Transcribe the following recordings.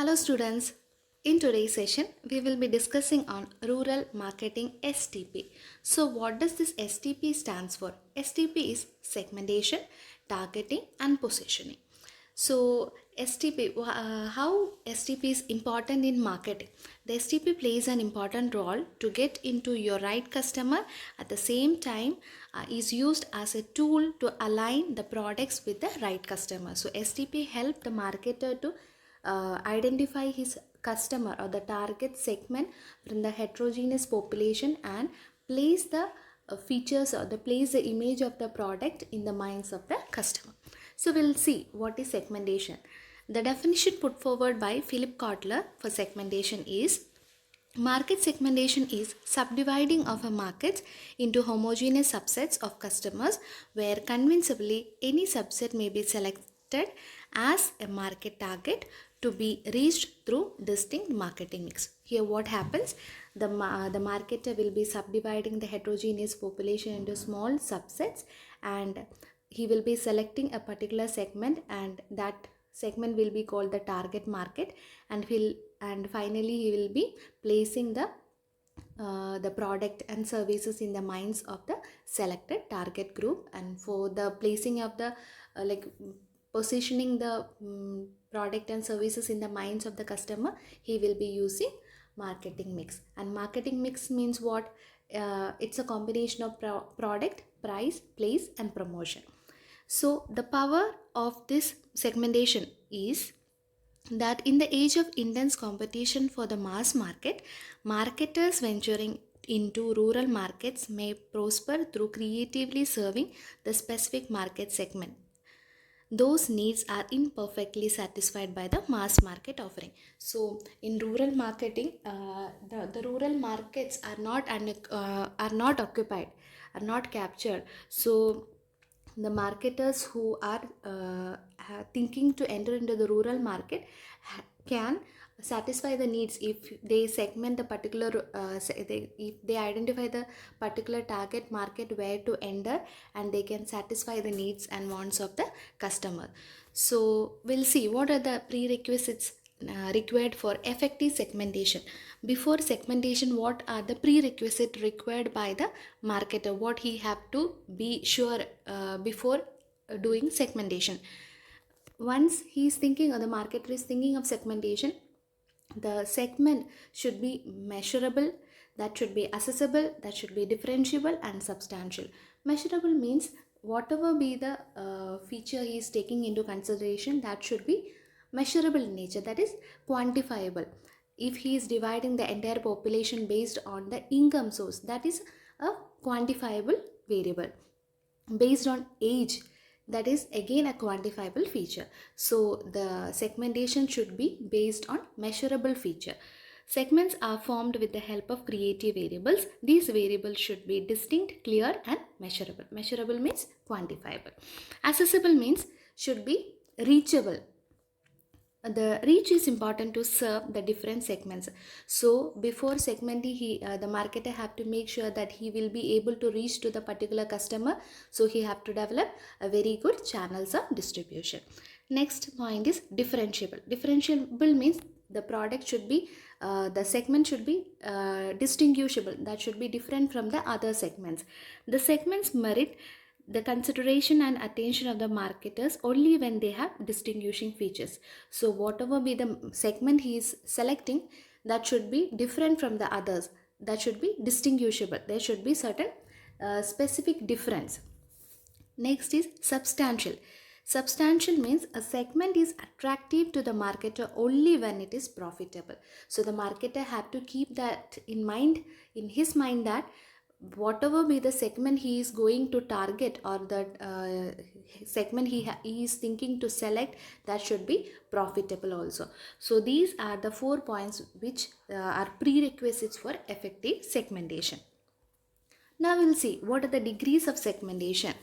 Hello students. In today's session, we will be discussing on Rural Marketing STP. So what does this STP stands for? STP is segmentation, targeting and positioning. So STP, how STP is important in marketing? The STP plays an important role to get into your right customer. At the same time, is used as a tool to align the products with the right customer. So STP help the marketer to identify his customer or the target segment from the heterogeneous population and place the features or the place the image of the product in the minds of the customer. So we'll see what is segmentation. The definition put forward by Philip Kotler for segmentation is: market segmentation is subdividing of a market into homogeneous subsets of customers where convincingly any subset may be selected as a market target to be reached through distinct marketing mix. Here what happens? The marketer will be subdividing the heterogeneous population into small subsets, and he will be selecting a particular segment, and that segment will be called the target market, and finally he will be placing the product and services in the minds of the selected target group. And for the placing of the positioning the product and services in the minds of the customer, he will be using marketing mix. And marketing mix means what? It's a combination of product, price, place and promotion. So the power of this segmentation is that in the age of intense competition for the mass market, marketers venturing into rural markets may prosper through creatively serving the specific market segment. Those needs are imperfectly satisfied by the mass market offering. So in rural marketing, the rural markets are not occupied, are not captured. So the marketers who are thinking to enter into the rural market can satisfy the needs if they segment the particular if they identify the particular target market where to enter, and they can satisfy the needs and wants of the customer. So we'll see what are the prerequisites required for effective segmentation. Before segmentation, what are the prerequisites required by the marketer, what he have to be sure before doing segmentation? Once he is thinking, or the marketer is thinking of segmentation, the segment should be measurable, that should be accessible, that should be differentiable and substantial. Measurable means whatever be the feature he is taking into consideration, that should be measurable in nature, that is quantifiable. If he is dividing the entire population based on the income source, that is a quantifiable variable. Based on age, that is again a quantifiable feature. So the segmentation should be based on measurable feature. Segments are formed with the help of creative variables. These variables should be distinct, clear and measurable. Measurable means quantifiable. Accessible means should be reachable. The reach is important to serve the different segments. So before segmenting, the marketer have to make sure that he will be able to reach to the particular customer. So he have to develop a very good channels of distribution. Next point is differentiable. Differentiable means the product should be the segment should be distinguishable, that should be different from the other segments. The segments merit the consideration and attention of the marketers only when they have distinguishing features. So whatever be the segment he is selecting, that should be different from the others, that should be distinguishable, there should be certain specific difference. Next is substantial. Substantial means a segment is attractive to the marketer only when it is profitable. So the marketer have to keep that in mind, in his mind, that whatever be the segment he is going to target, or the segment he is thinking to select, that should be profitable also. So these are the 4 points which are prerequisites for effective segmentation. Now we'll see what are the degrees of segmentation.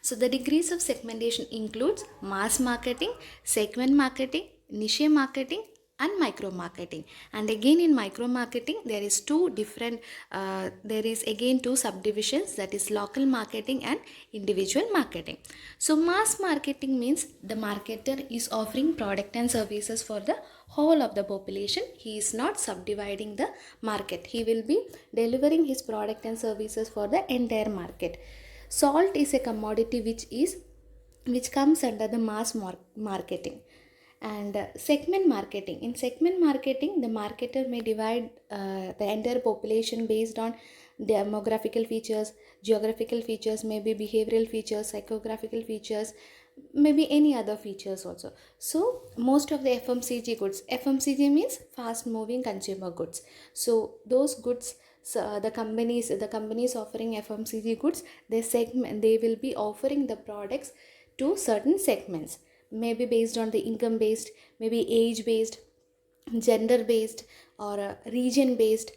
So the degrees of segmentation includes mass marketing, segment marketing, niche marketing, and micro marketing. And again in micro marketing there is there is again two subdivisions, that is local marketing and individual marketing. So mass marketing means the marketer is offering product and services for the whole of the population. He is not subdividing the market, he will be delivering his product and services for the entire market. Salt is a commodity which comes under the marketing. And segment marketing, in segment marketing the marketer may divide the entire population based on demographical features, geographical features, maybe behavioral features, psychographical features, maybe any other features also. So most of the FMCG means fast moving consumer goods. So those goods, so the companies offering FMCG goods, they will be offering the products to certain segments, maybe based on the income based, maybe age based, gender based, or region based.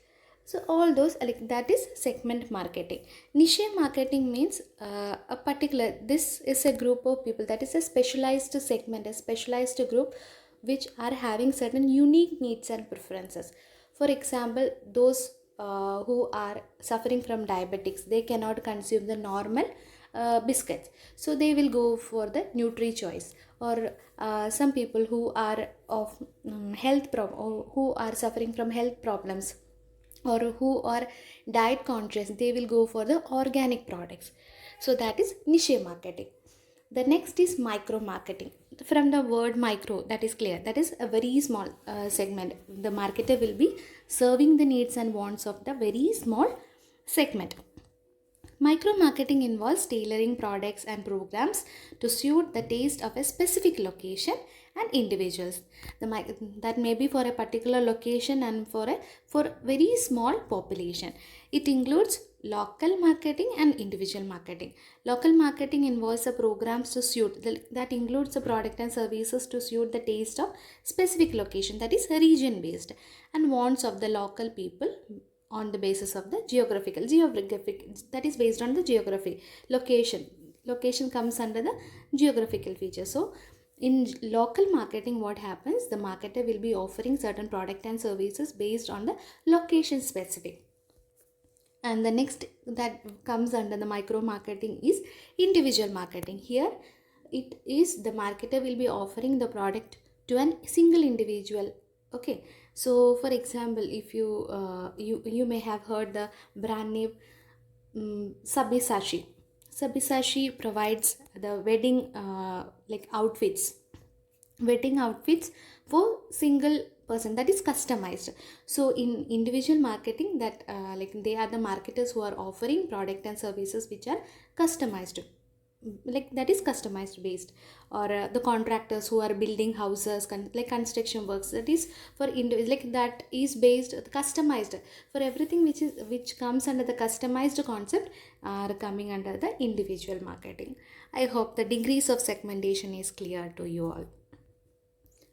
So all those, like, that is segment marketing. Niche marketing means a particular, this is a group of people, that is a specialized segment, a specialized group which are having certain unique needs and preferences. For example, those who are suffering from diabetics, they cannot consume the normal biscuits, so they will go for the nutri choice. Or some people who are of or who are suffering from health problems, or who are diet conscious, they will go for the organic products. So that is niche marketing. The next is micro marketing. From the word micro, that is clear, that is a very small segment. The marketer will be serving the needs and wants of the very small segment. Micro marketing involves tailoring products and programs to suit the taste of a specific location and individuals. That may be for a particular location and for very small population. It includes local marketing and individual marketing. Local marketing involves the programs to that includes the product and services to suit the taste of specific location, that is region based, and wants of the local people on the basis of the geographic, that is based on the geography. Location comes under the geographical feature. So in local marketing, what happens, the marketer will be offering certain product and services based on the location specific. And the next that comes under the micro marketing is individual marketing. Here it is the marketer will be offering the product to a single individual. Okay, so for example, if you may have heard the brand name Sabyasachi. Sabyasachi provides the wedding outfits for single person, that is customized. So in individual marketing, that they are the marketers who are offering product and services which are customized, that is customized based. Or the contractors who are building houses, like construction works, that is for that is based customized. For everything which comes under the customized concept are coming under the individual marketing. I hope the degrees of segmentation is clear to you all.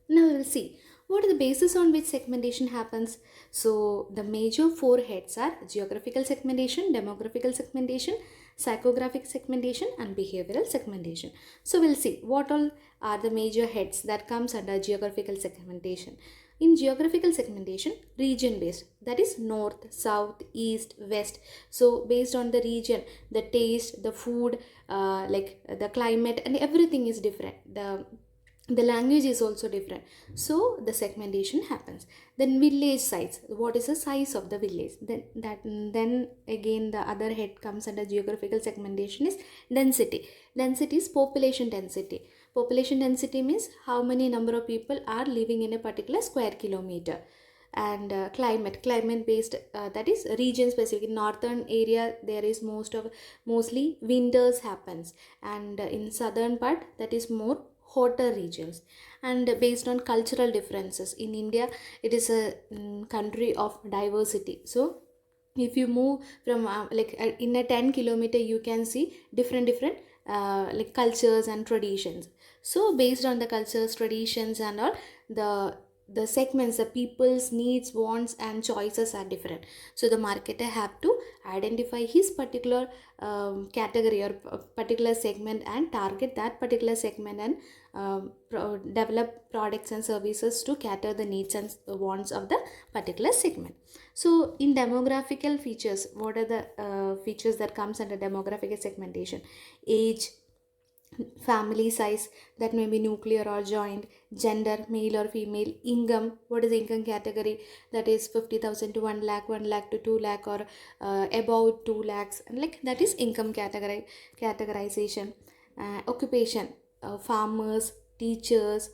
Now we'll see what are the basis on which segmentation happens. So the major four heads are geographical segmentation, demographical segmentation, psychographic segmentation, and behavioral segmentation. So we'll see what all are the major heads that comes under geographical segmentation. In geographical segmentation, region based, that is north, south, east, west. So based on the region, the taste, the food, the climate, and everything is different. The language is also different, so the segmentation happens. Then village size, what is the size of the village, then again the other head comes under geographical segmentation is density is population density. Population density means how many number of people are living in a particular square kilometer. And climate based, that is region specific. In northern area there is mostly winters happens, and in southern part that is more hotter regions. And based on cultural differences, in India it is a country of diversity. So if you move from in a 10 kilometer, you can see different cultures and traditions. So based on the cultures, traditions, and all, the the segments, the people's needs, wants and choices are different. So the marketer have to identify his particular category or particular segment and target that particular segment, and develop products and services to cater the needs and wants of the particular segment. So in demographical features, what are the features that comes under demographic segmentation? Age, family size, that may be nuclear or joint, gender, male or female, income, what is the income category, that is 50,000 to 1 lakh, 1 lakh to 2 lakh, or about 2 lakhs, and like that is income categorization. Occupation, farmers, teachers,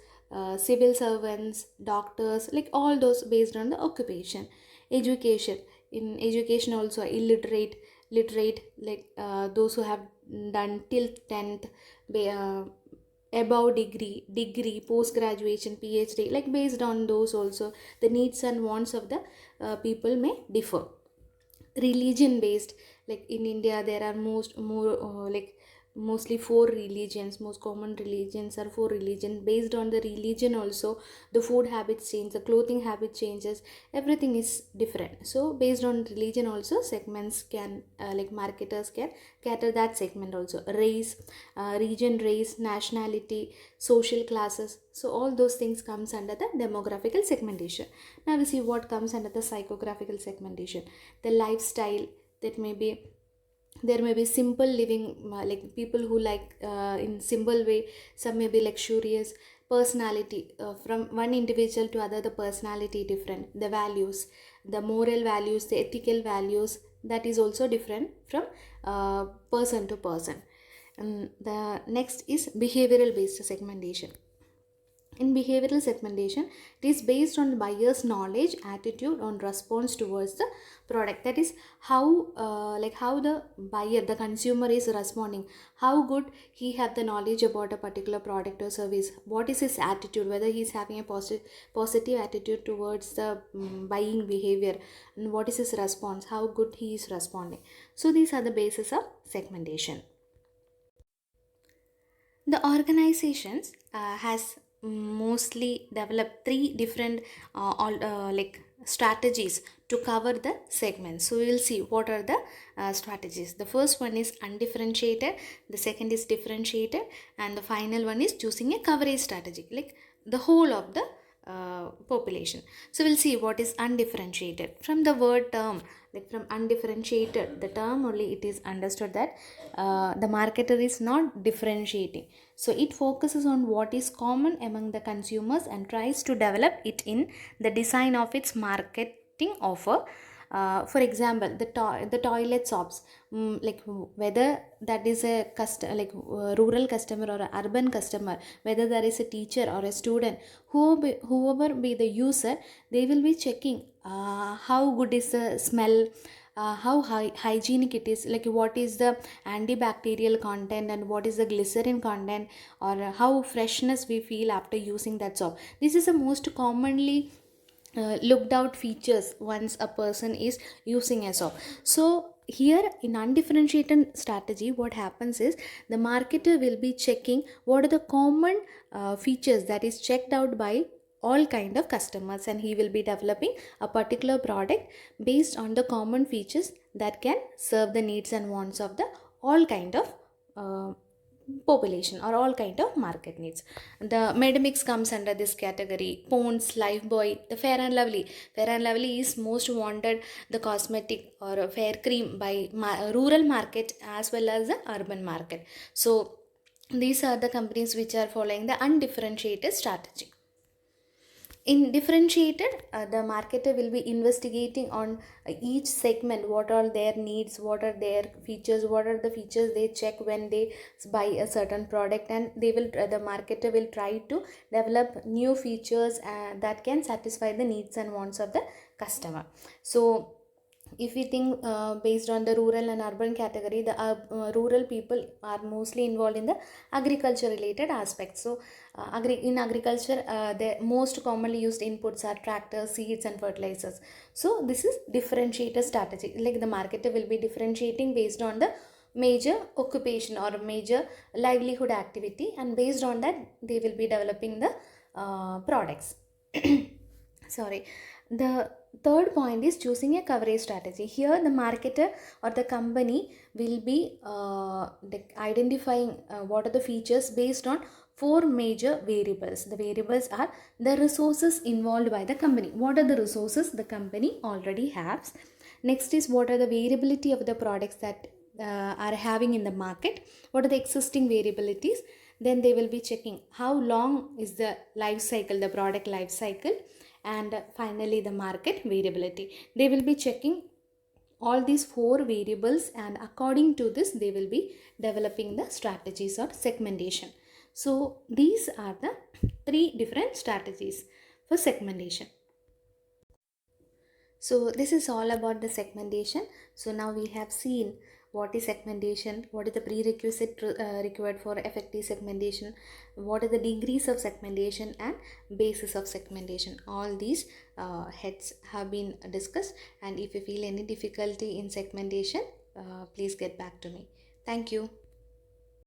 civil servants, doctors, like all those based on the occupation. Education, in education also illiterate, literate, like those who have done till 10th, above degree, post graduation, phd, like based on those also the needs and wants of the people may differ. Religion based, like in India there are mostly four religions. Most common religions are four religions. Based on the religion also, the food habits change, the clothing habit changes, everything is different. So based on religion also, segments can like marketers can cater that segment also. Race, region, race, nationality, social classes, so all those things comes under the demographical segmentation. Now we see what comes under the psychographical segmentation. The lifestyle, that may be, there may be simple living, like people who like in simple way. Some may be luxurious. Personality, from one individual to other, the personality different. The values, the moral values, the ethical values, that is also different from person to person. And the next is behavioral based segmentation. In behavioral segmentation, it is based on the buyer's knowledge, attitude, on response towards the product. That is how how the buyer, the consumer is responding, how good he have the knowledge about a particular product or service, what is his attitude, whether he is having a positive attitude towards the buying behavior, and what is his response, how good he is responding. So these are the basis of segmentation. The organizations has mostly developed three different strategies to cover the segments. So we will see what are the strategies. The first one is undifferentiated, the second is differentiated, and the final one is choosing a coverage strategy, like the whole of the population. So we'll see what is undifferentiated. From the word term, like from undifferentiated, the term only it is understood that the marketer is not differentiating. So it focuses on what is common among the consumers and tries to develop it in the design of its marketing offer. For example, the toilet shops, like whether that is a rural customer or an urban customer, whether there is a teacher or a student, whoever be the user, they will be checking how good is the smell, how hygienic it is, like what is the antibacterial content and what is the glycerin content, or how freshness we feel after using that soap. This is the most commonly looked out features once a person is using a soap. So here in undifferentiated strategy, what happens is the marketer will be checking what are the common features that is checked out by all kind of customers, and he will be developing a particular product based on the common features that can serve the needs and wants of the all kind of population or all kind of market needs. The medmix comes under this category. Pond's, Lifebuoy, the Fair and Lovely. Fair and Lovely is most wanted, the cosmetic or a fair cream by rural market as well as the urban market. So these are the companies which are following the undifferentiated strategy. In differentiated, the marketer will be investigating on each segment, what are their needs, what are their features, what are the features they check when they buy a certain product, and they will the marketer will try to develop new features that can satisfy the needs and wants of the customer. So if we think based on the rural and urban category, the rural people are mostly involved in the agriculture related aspects. So in agriculture, the most commonly used inputs are tractors, seeds and fertilizers. So this is differentiated strategy, like the marketer will be differentiating based on the major occupation or major livelihood activity, and based on that they will be developing the products. sorry, the third point is choosing a coverage strategy. Here the marketer or the company will be identifying what are the features based on four major variables. The variables are the resources involved by the company. What are the resources the company already has? Next is what are the variability of the products that are having in the market? What are the existing variabilities? Then they will be checking how long is the life cycle, the product life cycle. And finally the market variability. They will be checking all these four variables, and according to this they will be developing the strategies or segmentation. So these are the three different strategies for segmentation. So this is all about the segmentation. So now we have seen what is segmentation, what is the prerequisite required for effective segmentation, what are the degrees of segmentation and basis of segmentation. All these heads have been discussed, and if you feel any difficulty in segmentation, please get back to me. Thank you.